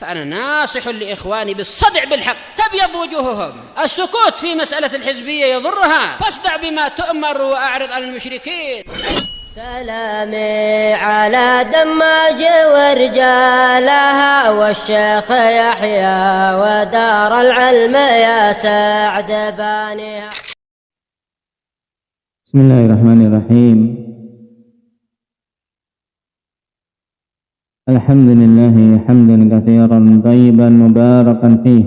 فأنا ناصح لإخواني بالصدع بالحق، تبيض وجوههم. السكوت في مسألة الحزبية يضرها، فاصدع بما تؤمر وأعرض عن المشركين. سلامي على دماج ورجالها والشيخ يحيى ودار العلم يا سعد بانيها. بسم الله الرحمن الرحيم. الحمد لله حمدا كثيرا طيبا مباركا فيه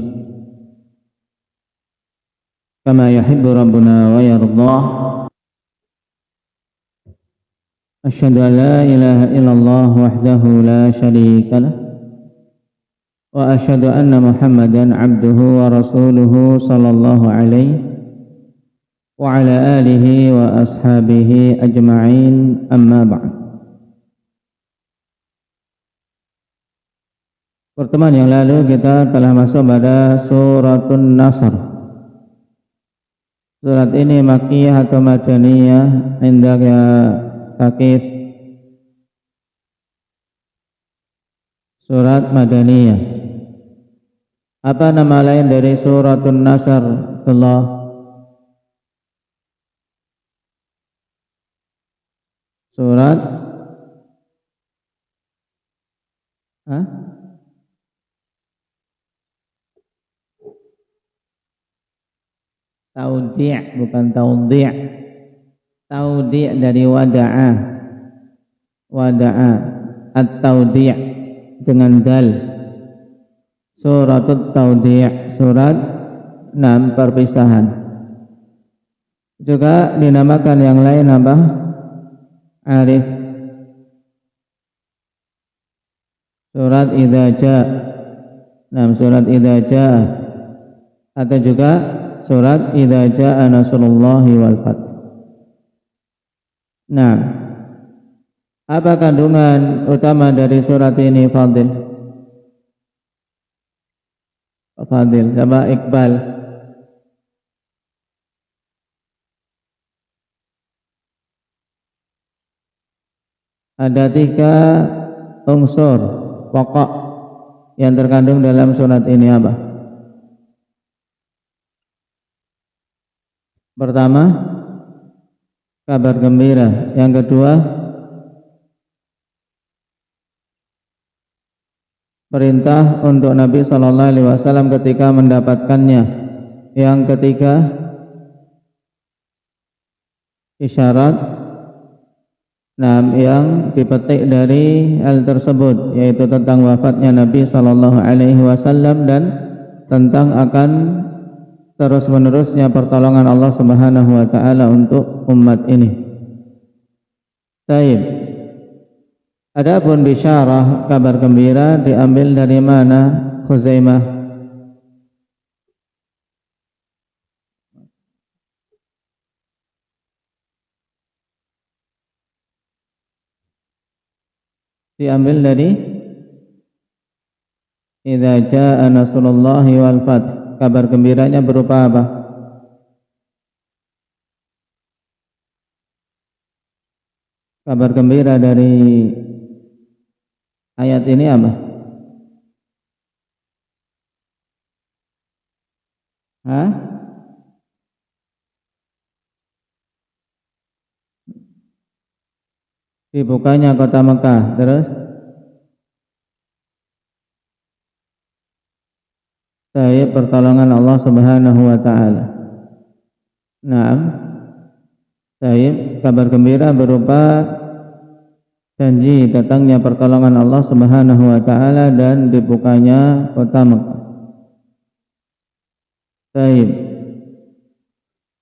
كما يحب ربنا ويرضاه. أشهد أن لا إله إلا الله وحده لا شريك له، وأشهد أن محمدا عبده ورسوله صلى الله عليه وعلى آله وأصحابه أجمعين. أما بعد. Pertemuan yang lalu kita telah masuk pada Suratun Nasr. Surat ini Makkiyah atau Madaniyah? Indah ya Sakif. Surat Madaniyah. Apa nama lain dari Suratun Nasr? Allah. Surat Taudi', bukan taudi'. Taudi' dari wada'a. Wada'a. At-taudi' dengan dal. Suratut taudi', surat 6 perpisahan. Juga dinamakan yang lain apa? Arif. Surat idza jaa. Surat idza jaa. Atau juga surat idza jaa nasrullahi wal fath. Nah, apa kandungan utama dari surat ini, Fadil? Fadil, coba Iqbal. Ada 3 unsur pokok yang terkandung dalam surat ini apa? Pertama, kabar gembira. Yang kedua, perintah untuk Nabi sallallahu alaihi wasallam ketika mendapatkannya. Yang ketiga, isyarat yang dipetik dari hal tersebut, yaitu tentang wafatnya Nabi sallallahu alaihi wasallam dan tentang akan terus-menerusnya pertolongan Allah Subhanahu wa taala untuk umat ini. Baik. Adapun bisyarah, kabar gembira, diambil dari mana, Khuzaimah? Diambil dari idza jaa nasrullahi wal fath. Kabar gembiranya berupa apa? Kabar gembira dari ayat ini apa? Dibukanya kota Mekah. Terus saya pertolongan Allah Subhanahu wa taala. Naam. Saya kabar gembira berupa janji datangnya pertolongan Allah Subhanahu wa taala dan dibukanya kota Mekah. Baik.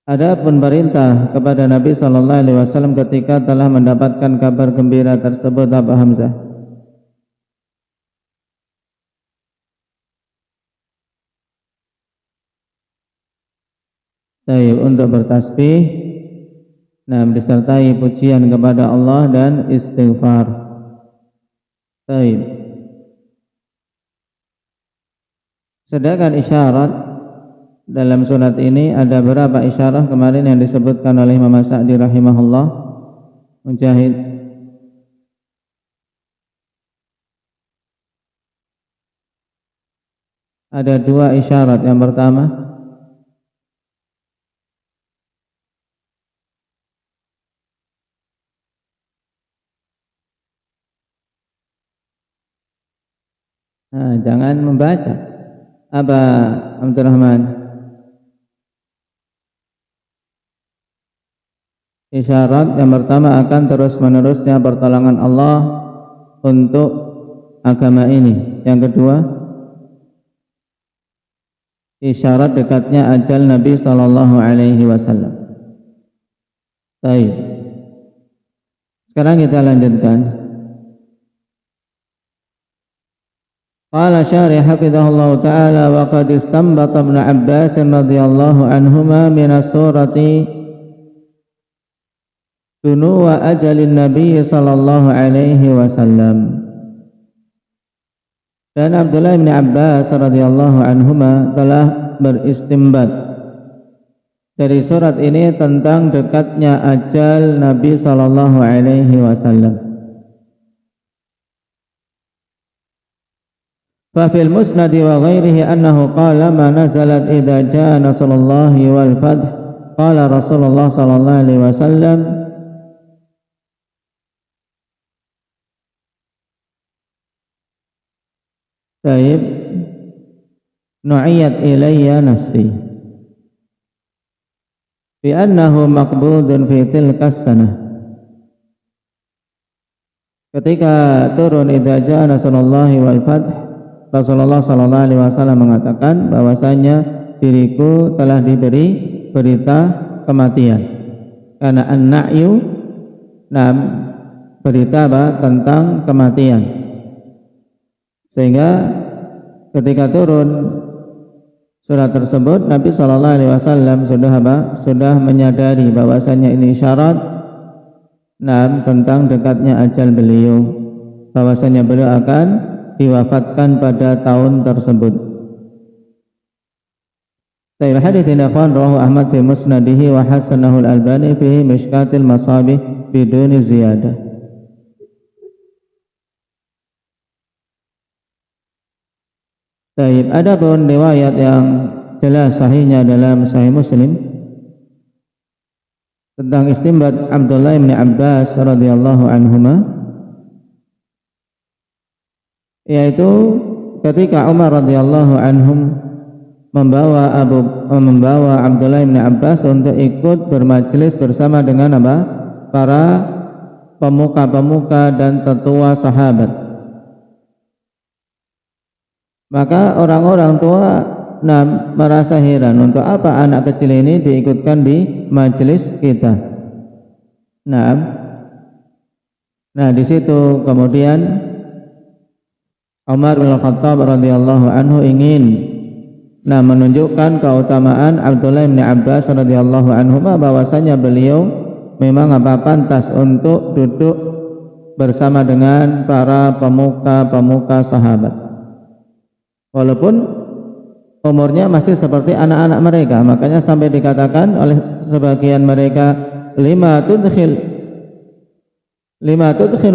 Adapun perintah kepada Nabi sallallahu alaihi wasallam ketika telah mendapatkan kabar gembira tersebut apa, Hamzah? Baik, untuk bertasbih, disertai pujian kepada Allah dan istighfar. Baik. Sedangkan isyarat dalam surat ini ada berapa isyarat kemarin yang disebutkan oleh Imam Sa'di rahimahullah? Mujahid. ada dua isyarat. Yang pertama, jangan membaca. Apa Abdurrahman? Isyarat yang pertama akan terus-menerusnya pertolongan Allah untuk agama ini. Yang kedua, isyarat dekatnya ajal Nabi sallallahu alaihi wasallam. Baik. Sekarang kita lanjutkan. Qala syarih hafizahullah ta'ala wa qad istanbata Ibnu Abbas radhiyallahu anhuma min as-surati dunuwa ajalin Nabi sallallahu alaihi wasallam. Dan Abdullah bin Abbas radhiyallahu anhuma telah beristimbat dari surat ini tentang dekatnya ajal Nabi sallallahu alaihi wasallam. Fa fil musnad wa ghairihi annahu qala ma nazalat idza jaa nasrullahi wal fath qala Rasulullah sallallahu alaihi wasallam Taib nu'iyat ilayya nafsi bi annahu maqbudun fi tilkas sanah. Ketika turun idza jaa nasrullahi wal fath, Rasulullah sallallahu alaihi wasallam mengatakan bahwasanya diriku telah diberi berita kematian. Karena an-na'yu berita tentang kematian. Sehingga ketika turun surat tersebut, Nabi sallallahu alaihi wasallam sudah menyadari bahwasanya ini isyarat tentang dekatnya ajal beliau, bahwasanya beliau akan diwafatkan pada tahun tersebut. Sahih hadits ini rawahu Ahmad fi musnadihi wa hasanahu al-Albani fi Mishkatil Masabih biduni ziyadah. Baik, ada pun riwayat yang jelas sahihnya dalam Sahih Muslim tentang istimbat Abdullah bin Abbas radhiyallahu anhuma, yaitu ketika Umar radhiyallahu anhum membawa Abdullah bin Abbas untuk ikut bermajlis bersama dengan para pemuka-pemuka dan tetua sahabat. Maka orang-orang tua merasa heran, untuk apa anak kecil ini diikutkan di majelis kita. Nah di situ kemudian Umar bin Khattab radhiyallahu anhu ingin menunjukkan keutamaan Abdullah bin Abbas radhiyallahu anhu, bahwasanya beliau memang pantas untuk duduk bersama dengan para pemuka-pemuka sahabat. Walaupun umurnya masih seperti anak-anak mereka, makanya sampai dikatakan oleh sebagian mereka, lima tudkhilu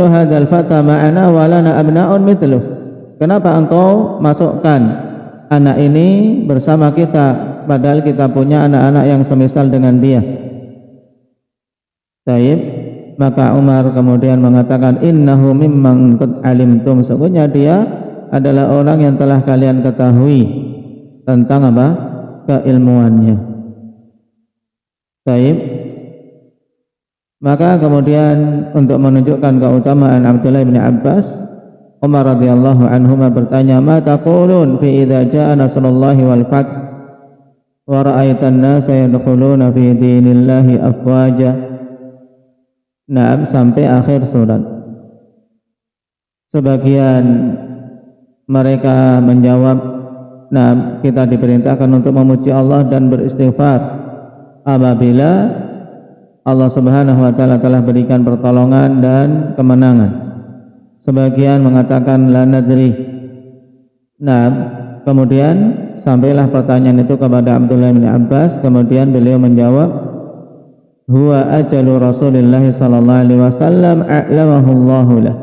hadzal fata ma'ana wa lana abna'un mithluh. Kenapa engkau masukkan anak ini bersama kita, padahal kita punya anak-anak yang semisal dengan dia. Baik, maka Umar kemudian mengatakan, innahu mimman qad alimtum, sesungguhnya dia adalah orang yang telah kalian ketahui tentang keilmuannya. Baik. Maka kemudian untuk menunjukkan keutamaan Abdullah bin Abbas, Umar radhiyallahu anhu bertanya, "Ma taqulun fi idza jaa nasrullahi wal fath wa ra'aitan nasa yadkhuluna fi dinillahi afwaja?" Sampai akhir surat. Sebagian mereka menjawab, kita diperintahkan untuk memuji Allah dan beristighfar apabila Allah Subhanahu wa taala telah berikan pertolongan dan kemenangan. Sebagian mengatakan la nadri. Kemudian sampailah pertanyaan itu kepada Abdullah bin Abbas, kemudian beliau menjawab, huwa ajalu Rasulillah sallallahu alaihi wasallam a'lamahu Allahu lah.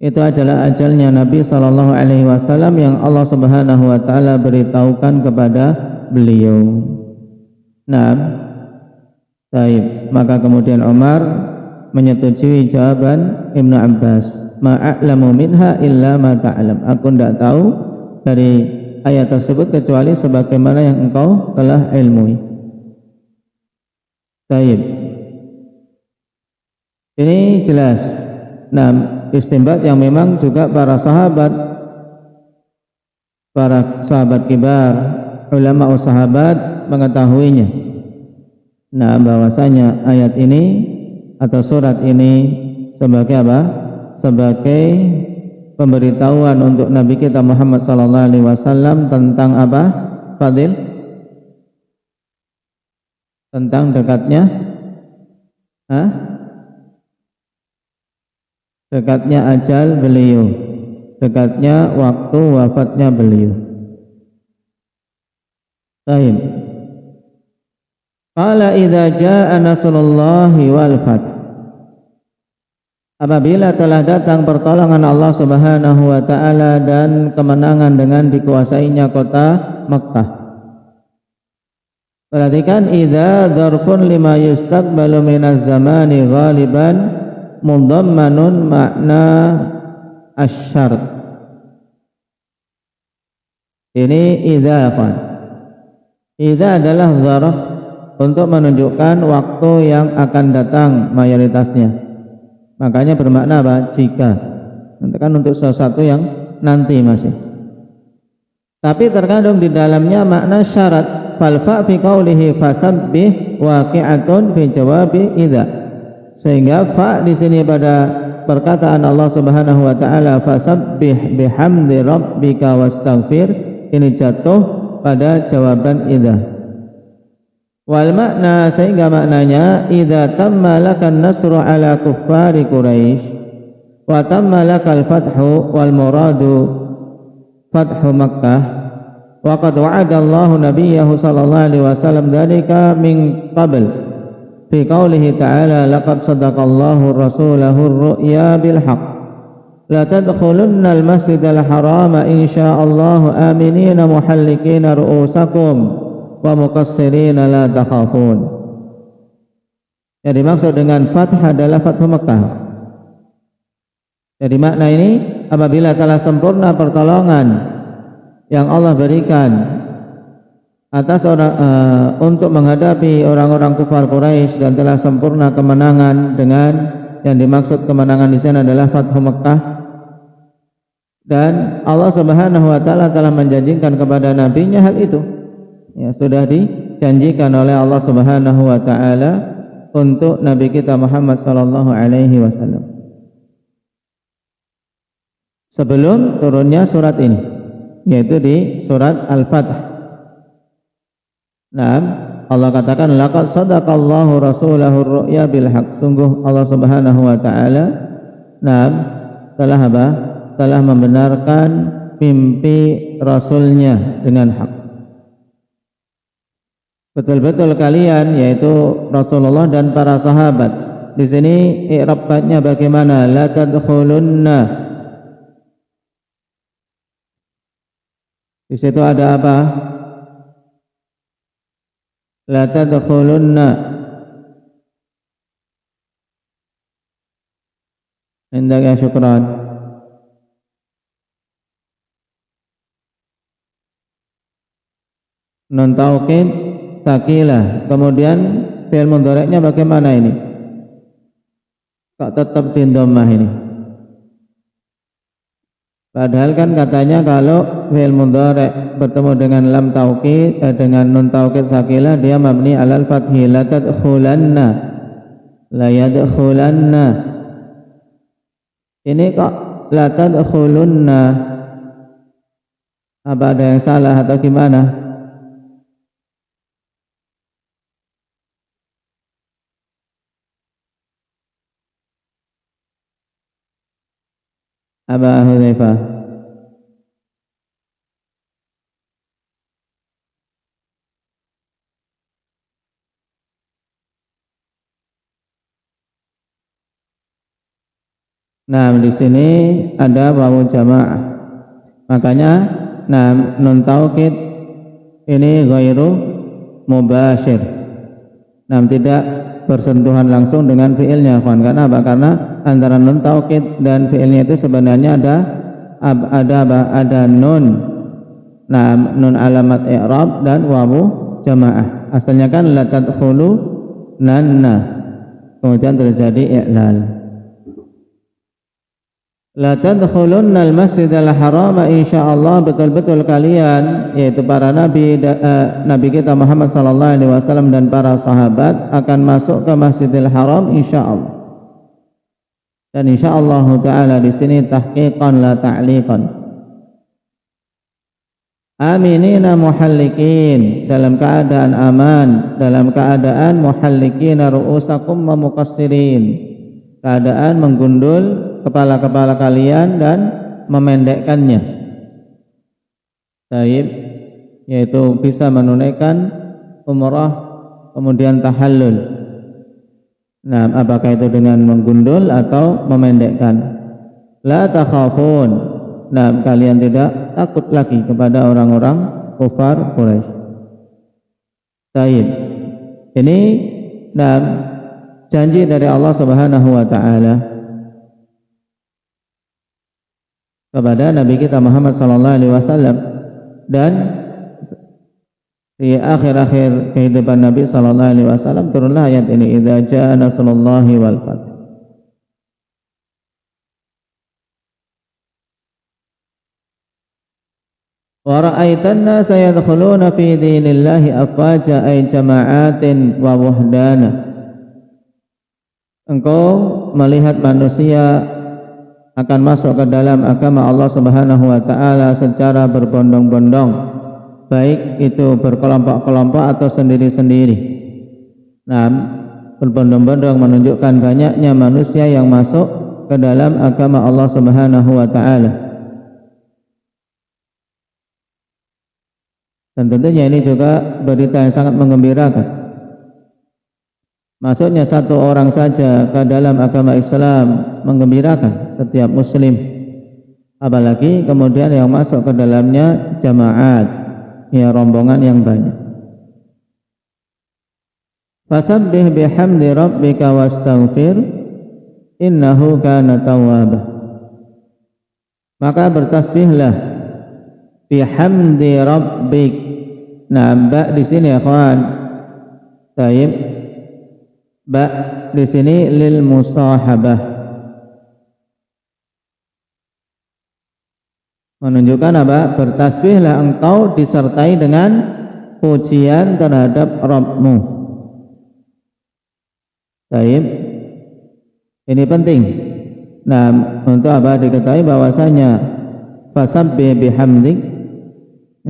itu adalah ajalnya Nabi sallallahu alaihi wasallam yang Allah Subhanahu wa taala beritahukan kepada beliau. Nah, baik, maka kemudian Umar menyetujui jawaban Ibnu Abbas, ma'a'lamu minha illa ma ta'lam. Aku tidak tahu dari ayat tersebut kecuali sebagaimana yang engkau telah ilmui. Baik. Ini jelas. Nah, istinbat yang memang juga para sahabat kibar, ulama sahabat mengetahuinya. Nah, bahwasanya ayat ini atau surat ini sebagai apa? Sebagai pemberitahuan untuk Nabi kita Muhammad sallallahu alaihi wasallam tentang apa? Fadil? Tentang dekatnya dekatnya ajal beliau, dekatnya waktu wafatnya beliau. Baik. Qala idza jaa nasrullahi wal fath. Apabila telah datang pertolongan Allah Subhanahu wa taala dan kemenangan dengan dikuasainya kota Makkah. Perhatikan, idza dzarfun lima yustaqbalu minaz zamani ghaliban mudammanun makna asy-syart. Ini idzafan. Idza adalah dzarf untuk menunjukkan waktu yang akan datang mayoritasnya. Makanya bermakna apa? Jika. Nanti kan untuk sesuatu yang nanti masih. Tapi terkadang di dalamnya makna syarat. Falfa fi qaulihi fasabbih waqi'atun fi jawabi idza. Sehingga fa di sini pada perkataan Allah Subhanahu wa taala fasabbih bihamdi rabbika wastaghfir, ini jatuh pada jawaban idza. Wal makna, sehingga maknanya idza tamma lakan nasru ala kuffari quraisy wa tamma lakal fathu wal muradu fathu Makkah. Waqad wa'ada Allahu nabiyyahu sallallahu alaihi wasallam dzalika min qabl fi qoulihi ta'ala laqad sadaqallahu rasulahu ar-ru'ya bil haqq la tadkhulunna al-masjidal harama insyaallahu aminina muhallikina ru'usakum wa muqassirina la takhafun. Yang dimaksud dengan fath adalah fathu Makkah. Jadi makna ini, apabila telah sempurna pertolongan yang Allah berikan atas untuk menghadapi orang-orang kufar Quraisy dan telah sempurna kemenangan, dengan yang dimaksud kemenangan di sana adalah Fathu Makkah, dan Allah Subhanahu wa taala telah menjanjikan kepada nabinya hal itu. Ya, sudah dijanjikan oleh Allah Subhanahu wa taala untuk nabi kita Muhammad sallallahu alaihi wasallam sebelum turunnya surat ini, yaitu di surat Al-Fath. Nah, Allah katakan laqad sadaqallahu rasulahu ar-ru'ya bil haqq. Sungguh Allah Subhanahu wa taala telah apa? Telah membenarkan mimpi rasulnya dengan hak. Betul-betul kalian, yaitu Rasulullah dan para sahabat. Di sini i'rabnya bagaimana? La tadkhulunna. Di situ ada apa? La tadkhulunna. Indaka syukran. Nun taukid sakilah. Kemudian fi'il mudhari'nya bagaimana ini? Kok tetap di dhammah ini? Padahal kan katanya kalau fi'il mudhari' bertemu dengan lam taukid dengan nun taukid sakilah, dia mabni alal fathi. La tadkhulanna, la yadkhulanna. Ini kok la tadkhulunna? Apa ada yang salah atau gimana? Aba Hudzaifah. Nah, di sini ada wawu jamaah. Makanya nun taukid ini ghairu mubashir. Tidak bersentuhan langsung dengan fiilnya, karena apa? Karena antara nun taukid dan fiilnya itu sebenarnya ada nun. Nun alamat i'rab dan wawu jamaah. Asalnya kan la tadkhulu nanna. Kemudian terjadi i'lal. La tadkhulunnal masjidal haram, insyaallah betul-betul kalian, yaitu para nabi kita Muhammad sallallahu alaihi wasallam dan para sahabat akan masuk ke Masjidil Haram insyaallah. Dan insyaallah taala di sini tahqiqan la ta'liqan. Aminina muhallikin, dalam keadaan aman, dalam keadaan muhallikina ru'usakum wa muqassirin, keadaan menggundul kepala-kepala kalian dan memendekkannya. Taib, yaitu bisa menunaikan umrah kemudian tahallul. Apakah itu dengan menggundul atau memendekkan? La takhafun. Kalian tidak takut lagi kepada orang-orang kufar Quraisy. Taib. Ini janji dari Allah Subhanahu wa taala kepada Nabi kita Muhammad sallallahu alaihi wasallam, dan di akhir-akhir kehidupan Nabi sallallahu alaihi wasallam turunlah ayat ini, idza jaa nasrullahi wal fath. Wa ra'aitan nasa yadkhuluna fi dinillahi afwaja ay jama'atin wa wahdana. Engkau melihat manusia akan masuk ke dalam agama Allah Subhanahu wa taala secara berbondong-bondong, baik itu berkelompok-kelompok atau sendiri-sendiri. Berbondong-bondong menunjukkan banyaknya manusia yang masuk ke dalam agama Allah Subhanahu wa taala. Dan tentunya ini juga berita yang sangat menggembirakan. Masuknya satu orang saja ke dalam agama Islam menggembirakan setiap muslim, apalagi kemudian yang masuk ke dalamnya jamaat, rombongan yang banyak. Fasabbih bihamdi rabbika wastaghfir innahu kana tawwaba. Maka bertasbihlah bihamdi rabbik. Ba di sini ya kawan. Taib. Ba di sini lil musahabah, menunjukkan apa? Bertasbihlah engkau disertai dengan pujian terhadap Rabbmu. Baik, ini penting. Untuk apa? Diketahui bahwasanya fasabbih bihamdik,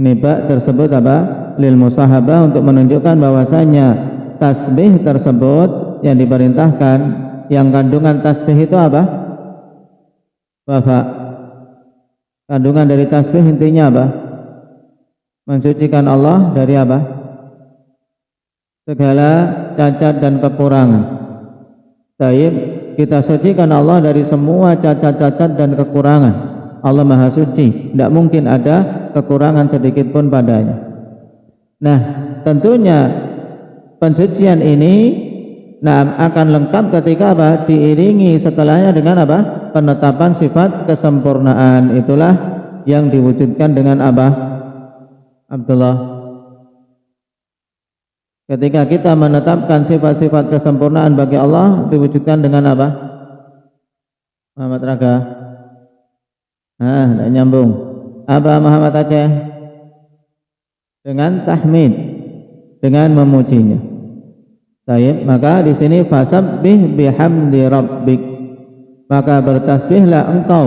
ini ba tersebut apa? Lil musahabah, untuk menunjukkan bahwasanya tasbih tersebut yang diperintahkan, yang kandungan tasbih itu apa? Bapak, kandungan dari tasbih intinya apa? Mensucikan Allah dari apa? Segala cacat dan kekurangan. Taib, kita sucikan Allah dari semua cacat-cacat dan kekurangan. Allah Maha Suci, tidak mungkin ada kekurangan sedikit pun padanya. Tentunya pensucian ini akan lengkap ketika apa? Diiringi setelahnya dengan apa? Penetapan sifat kesempurnaan. Itulah yang diwujudkan dengan apa? Abdullah, ketika kita menetapkan sifat-sifat kesempurnaan bagi Allah, diwujudkan dengan apa? Muhammad Raga. Tidak nyambung. Apa Muhammad Aceh? Dengan tahmid, dengan memujinya. Baik, maka di sini fasabbih bihamdi rabbik, maka bertasbihlah engkau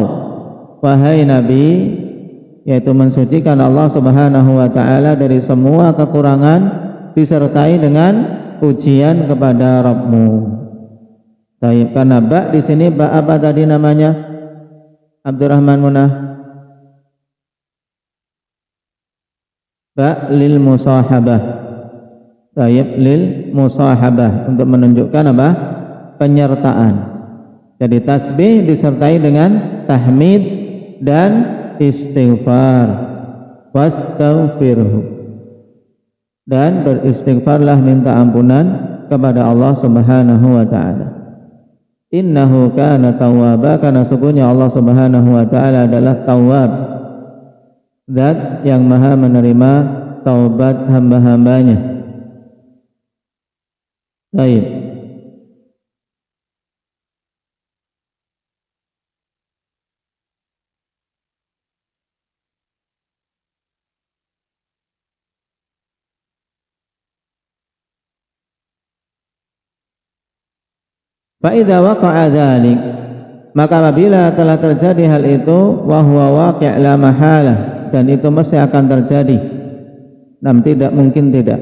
wahai Nabi, yaitu mensucikan Allah Subhanahu wa taala dari semua kekurangan disertai dengan pujian kepada Rabbmu. Baik, karena ba di sini ba apa tadi namanya? Abdurrahman Munah. Ba lil musahabah. Tayyib lil musahabah, untuk menunjukkan apa? Penyertaan. Jadi tasbih disertai dengan tahmid dan istighfar. Wastaghfirhu. Dan beristighfarlah, minta ampunan kepada Allah Subhanahu wa taala. Innahu kana tawwaba, karena sesungguhnya Allah Subhanahu wa taala adalah tawwab, zat yang maha menerima taubat hamba-hambanya. Baik. Fa'idha waqa'a dzalik, maka apabila telah terjadi hal itu, wa huwa waqi' la mahalah, dan itu mesti akan terjadi, tidak mungkin tidak.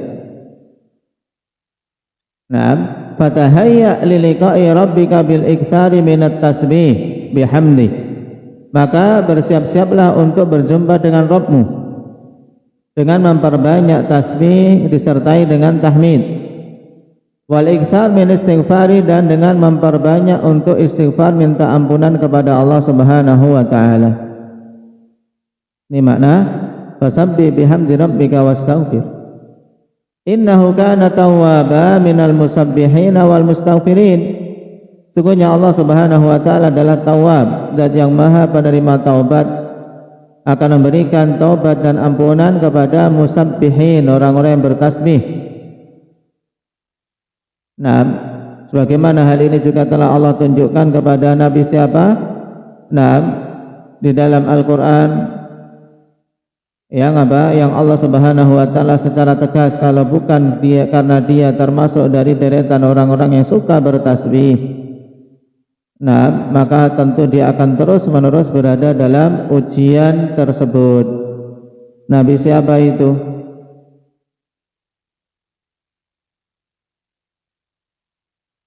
Fatahayya li liqa'i rabbika bil iktsari minat tasbih bihamdi, maka bersiap-siaplah untuk berjumpa dengan Rabbmu dengan memperbanyak tasbih disertai dengan tahmid. Wal iktsar min istighfari, dan dengan memperbanyak untuk istighfar, minta ampunan kepada Allah Subhanahu wa taala. Ini makna fasabbih bihamdi rabbika wastaghfir. Innahu kana tawwaba minal musabbihin wal mustaghfirin. Sungguhnya Allah Subhanahu wa taala adalah tawwab, zat yang maha penerima taubat, akan memberikan taubat dan ampunan kepada musabbihin, orang-orang yang bertasbih. Sebagaimana hal ini juga telah Allah tunjukkan kepada Nabi siapa? Di dalam Al-Quran yang Allah Subhanahu wa taala secara tegas, kalau bukan dia, karena dia termasuk dari deretan orang-orang yang suka bertasbih, maka tentu dia akan terus-menerus berada dalam ujian tersebut. Nabi siapa itu?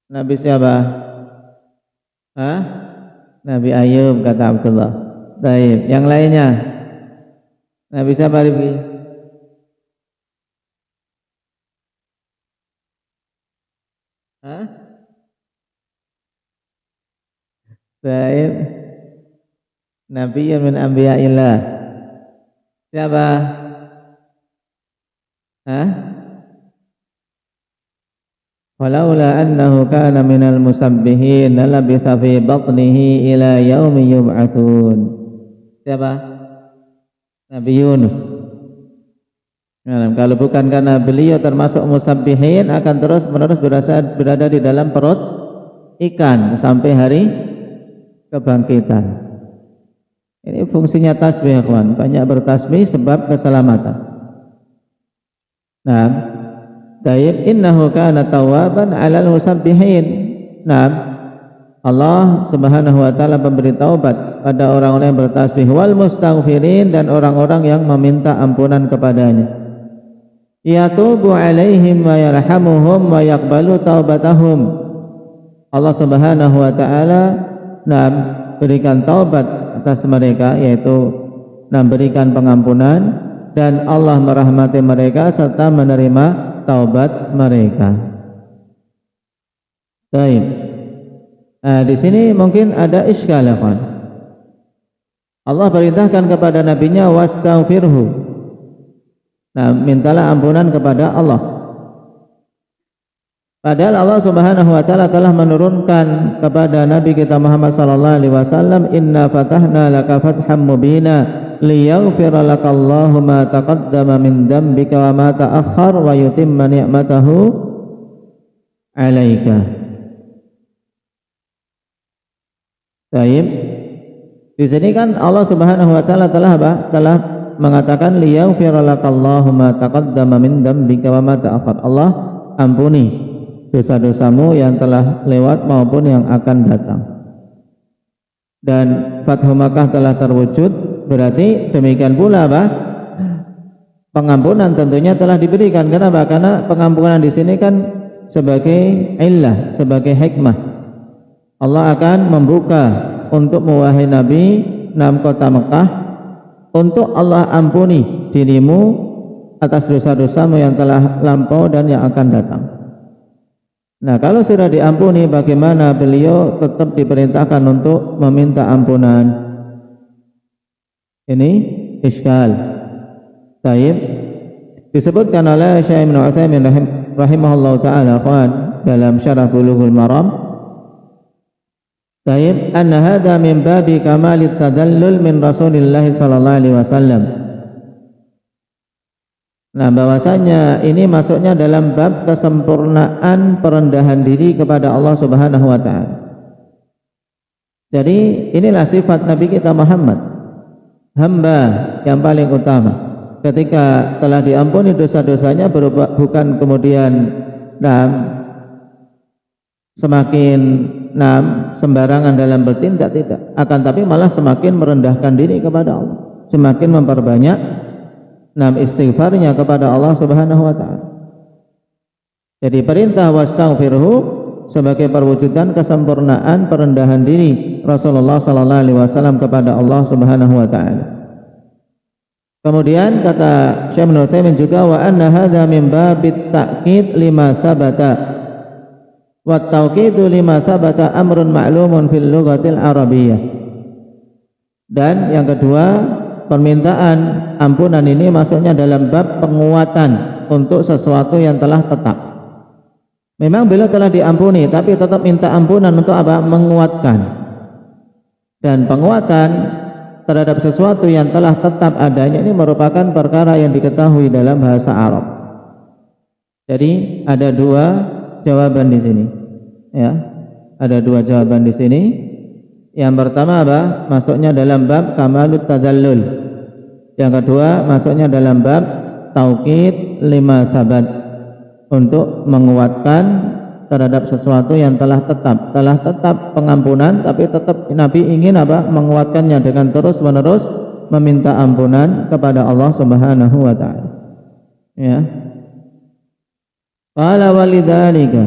Nabi siapa? Nabi Ayub, kata Abdullah. Baik, yang lainnya? Nabi siapa lagi? Baik. Nabi min anbiya'illah. Siapa? Walaula annahu kana minal musabbihin labitha fi batnihi ila yaumi yub'atsun. Siapa? Nabi Yunus. Kalau bukan karena beliau termasuk musabbihin, akan terus-menerus berada di dalam perut ikan sampai hari kebangkitan. Ini fungsinya tasbih, kawan. Banyak bertasbih sebab keselamatan. Taib, innahu kana tawwaban 'alal musabbihin. Allah Subhanahu wa taala memberi taubat pada orang-orang yang bertasbih, wal mustaghfirin, dan orang-orang yang meminta ampunan kepadanya. Yatubu 'alaihim wa yarhamuhum wa yaqbalu taubatahum. Allah Subhanahu wa taala berikan taubat atas mereka, yaitu berikan pengampunan, dan Allah merahmati mereka serta menerima taubat mereka. Baik. Di sini mungkin ada iskal, kawan. Allah perintahkan kepada nabinya wastaghfirhu. Mintalah ampunan kepada Allah. Padahal Allah Subhanahu wa taala telah menurunkan kepada Nabi kita Muhammad sallallahu alaihi wasallam, inna fatahna laka fatham mubina liyaghfira lakallahu ma taqaddama min dhanbika wa ma ta'akhkhar wa yutimma ni'matahu 'alaika. Baik. Di sini kan Allah Subhanahu wa taala telah mengatakan liyaghfira lakallahu ma taqaddama min dhanbika wa ma ta'akhkhar. Allah ampuni dosa-dosamu yang telah lewat maupun yang akan datang. Dan Fathu Makkah telah terwujud, berarti demikian pula pengampunan tentunya telah diberikan. Kenapa? Karena pengampunan di sini kan sebagai illah, sebagai hikmah. Allah akan membuka untuk wahai Nabi kota Mekah, untuk Allah ampuni dirimu atas dosa-dosamu yang telah lampau dan yang akan datang. Nah, kalau sudah diampuni, bagaimana beliau tetap diperintahkan untuk meminta ampunan? Ini iskal. Taib disebutkan oleh Syekh Ibnu Utsaimin rahimahullahu taala dalam Syarah Bulughul Maram. Taib anna hadza min babi kamalit tadallul min Rasulillah sallallahu alaihi wasallam. Nah, bahwasanya ini masuknya dalam bab kesempurnaan perendahan diri kepada Allah Subhanahu wa taala. Jadi inilah sifat Nabi kita Muhammad, hamba yang paling utama. Ketika telah diampuni dosa-dosanya, bukan kemudian semakin sembarangan dalam bertindak, tidak, akan tapi malah semakin merendahkan diri kepada Allah, semakin memperbanyak istighfarnya kepada Allah Subhanahu wa taala. Jadi perintah wastaghfirhu sebagai perwujudan kesempurnaan perendahan diri Rasulullah sallallahu alaihi wasallam kepada Allah Subhanahu wa taala. Kemudian kata Syekh Ibnu Utsaimin juga, wa anna hadza min babit ta'kid lima sabata. Wa tauqidu lima sabata amrun ma'lumun fil lughatil arabiyyah. Dan yang kedua, permintaan ampunan ini masuknya dalam bab penguatan untuk sesuatu yang telah tetap. Memang beliau telah diampuni, tapi tetap minta ampunan untuk apa? Menguatkan. Dan penguatan terhadap sesuatu yang telah tetap adanya ini merupakan perkara yang diketahui dalam bahasa Arab. Jadi ada dua jawaban di sini. Ya, ada dua jawaban di sini. Yang pertama apa? Masuknya dalam bab kamalut tadallul. Yang kedua masuknya dalam bab taukid lima sabat, untuk menguatkan terhadap sesuatu yang telah tetap pengampunan, tapi tetap Nabi ingin apa? Menguatkannya dengan terus menerus meminta ampunan kepada Allah Subhanahu wa taala. Ya. Qala walidzalika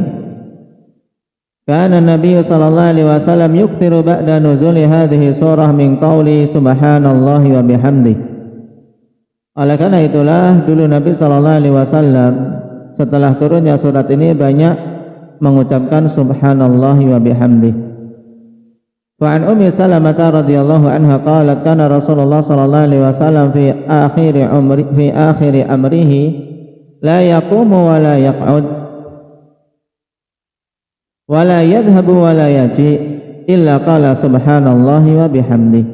kana Nabi sallallahu alaihi wasallam yukthiru ba'da nuzuli hadhihi surah min qauli subhanallahi wa bihamdihi. Oleh karena itulah dulu Nabi sallallahu alaihi wasallam setelah turunnya surat ini banyak mengucapkan subhanallahi wa bihamdihi. Wa an Ummi Salamah radhiyallahu anha qalat kana Rasulullah sallallahu alaihi wasallam fi akhir amrihi la yaqumu wa la yaq'ud wa la yadhhabu wa la yaji illa qala subhanallahi wa bihamdihi.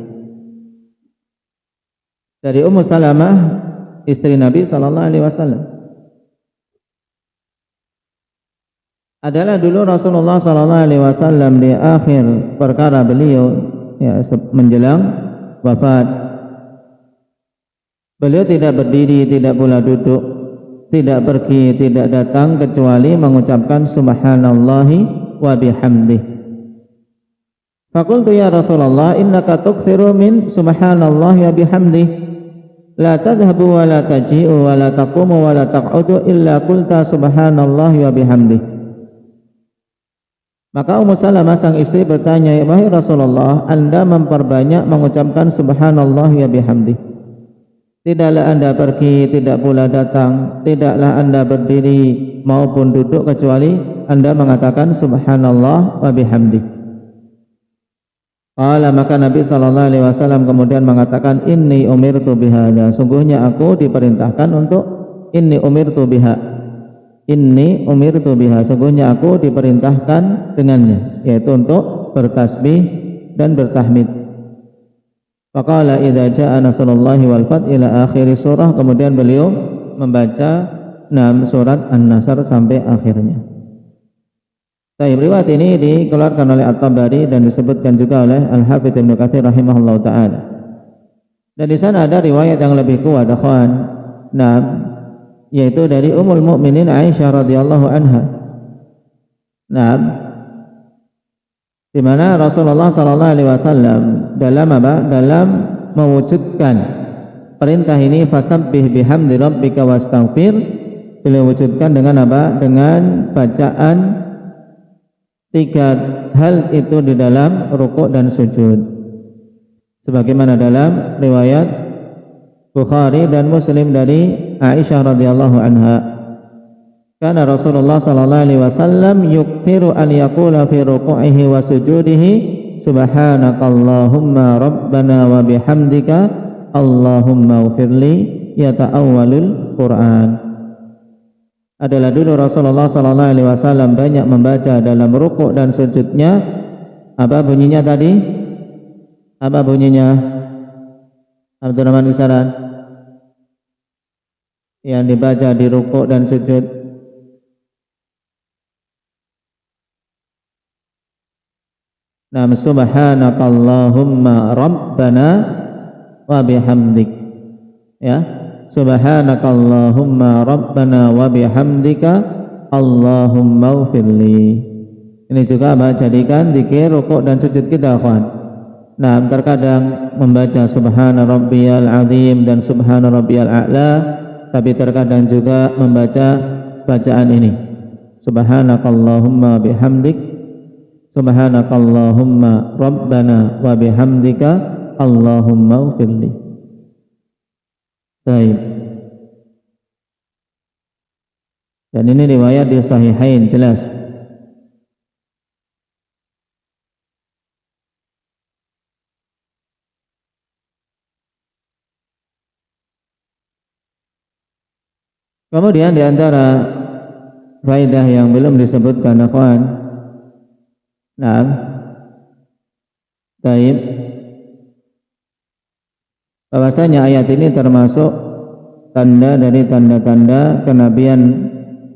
Dari Ummu Salamah istri Nabi sallallahu alaihi wasallam, adalah dulu Rasulullah sallallahu alaihi wasallam di akhir perkara beliau, ya, menjelang wafat, beliau tidak berdiri, tidak pula duduk, tidak pergi, tidak datang kecuali mengucapkan subhanallahi wa bihamdihi. Faqultu ya Rasulullah innaka tukthiru min subhanallahi wa bihamdihi la tadhhabu wa la taji'u wa la taqumu wa la taq'udu illa qulta subhanallahi wa bihamdihi. Maka Ummu Salamah sang istri bertanya, wahai Rasulullah, Anda memperbanyak mengucapkan subhanallah ya bihamdih. Tidaklah Anda pergi, tidak pula datang, tidaklah Anda berdiri maupun duduk kecuali Anda mengatakan subhanallah wa bihamdih. Qala, maka Nabi sallallahu alaihi wasallam kemudian mengatakan, inni umirtu bihadza, sungguhnya aku diperintahkan untuk inni umirtu biha. Inni umirtu biha, sungguhnya aku diperintahkan dengannya, yaitu untuk bertasbih dan bertahmid. Faqala idza jaa nasrullahi wal fath ila akhir surah, kemudian beliau membaca 6 surat An-Nasr sampai akhirnya. Riwayat ini dikeluarkan oleh At-Tabari dan disebutkan juga oleh Al-Hafidz Ibnu Katsir rahimahullahu taala. Dan di sana ada riwayat yang lebih kuat, akhwan. Yaitu dari Ummul Mukminin Aisyah radhiyallahu anha. Di mana Rasulullah sallallahu alaihi wasallam dalam apa? Dalam mewujudkan perintah ini, fasabbih bihamdi rabbika wastaghfir, beliau wujudkan dengan apa? Dengan bacaan 3 hal itu di dalam rukuk dan sujud. Sebagaimana dalam riwayat Bukhari dan Muslim dari Aisyah radhiyallahu anha. Karena Rasulullah sallallahu alaihi wasallam yukthiru an yaqula fi ruku'ihi wa sujudihi subhanakallahumma rabbana wa bihamdika Allahumma ufirli yata'awwalul Quran. Adalah dulu Rasulullah sallallahu alaihi wasallam banyak membaca dalam rukuk dan sujudnya. Apa bunyinya tadi? Apa bunyinya? Abdurrahman Bisaran. Yang dibaca di rukuk dan sujud. Nam subhanakallahumma rabbana wa bihamdik. Ya. Subhanakallahumma rabbana wa bihamdika Allahumma ufirli. Ini juga jadikan zikir rukuk dan sujud kita, kawan. Nah, terkadang membaca subhana rabbiyal azim dan subhana rabbiyal a'la, tapi terkadang juga membaca bacaan ini. Subhanakallahumma bihamdik, subhanakallahumma rabbana wa bihamdika Allahumma ufirli. Baik. Dan ini riwayat di Sahihain, jelas. Kemudian di antara faedah yang belum disebutkan, akhwan. Nah, baik. Bahwasanya ayat ini termasuk tanda dari tanda-tanda kenabian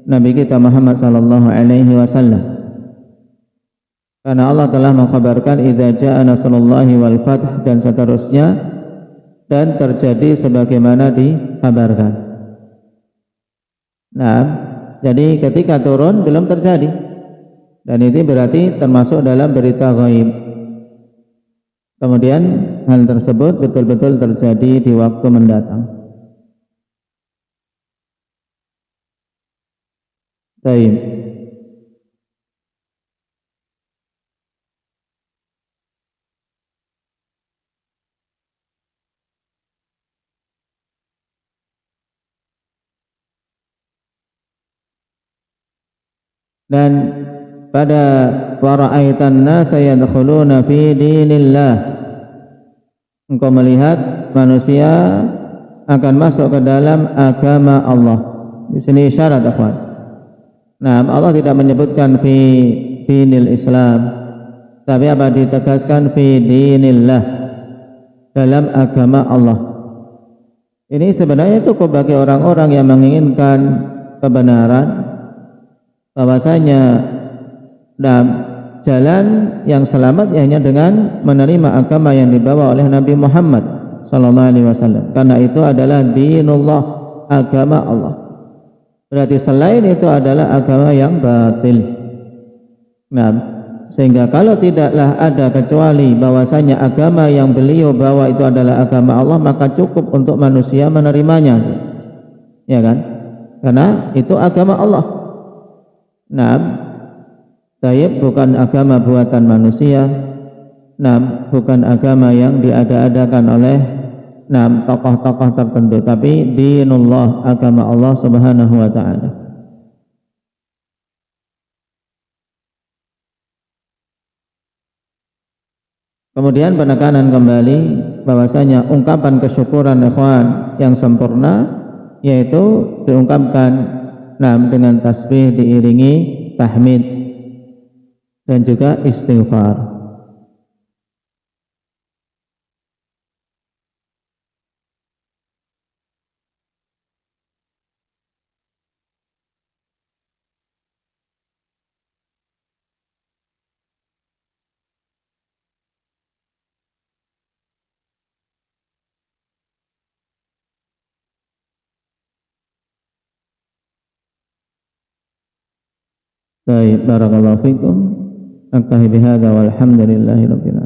Nabi kita Muhammad sallallahu alaihi wasallam. Karena Allah telah mengkhabarkan idza jaa nasrullahi wal fath dan seterusnya, dan terjadi sebagaimana dikabarkan. Nah, jadi ketika turun belum terjadi. Dan itu berarti termasuk dalam berita ghaib. Kemudian hal tersebut betul-betul terjadi di waktu mendatang. Baik. Dan pada wara'aitan nasa yadkhuluna fi dinillah, engkau melihat manusia akan masuk ke dalam agama Allah. Di sini isyarat, akhwan. Nah, Allah tidak menyebutkan fi dinil Islam, tapi apa ditegaskan fi dinillah, dalam agama Allah. Ini sebenarnya cukup bagi orang-orang yang menginginkan kebenaran, bahwasanya dan jalan yang selamat hanya dengan menerima agama yang dibawa oleh Nabi Muhammad sallallahu alaihi wasallam. Karena itu adalah dinullah, agama Allah. Berarti selain itu adalah agama yang batil. Nah, sehingga kalau tidaklah ada kecuali bahwasanya agama yang beliau bawa itu adalah agama Allah, maka cukup untuk manusia menerimanya. Ya kan? Karena itu agama Allah. Nah, Tayyib bukan agama buatan manusia. Bukan agama yang diada-adakan oleh tokoh-tokoh tertentu, tapi dinullah, agama Allah subhanahu wa ta'ala. Kemudian penekanan kembali bahwasanya ungkapan kesyukuran ikhwan yang sempurna yaitu diungkapkan dengan tasbih diiringi tahmid dan juga istighfar. Baik, barakallahu fikum. Aktahi bihadza walhamdulillahi rabbil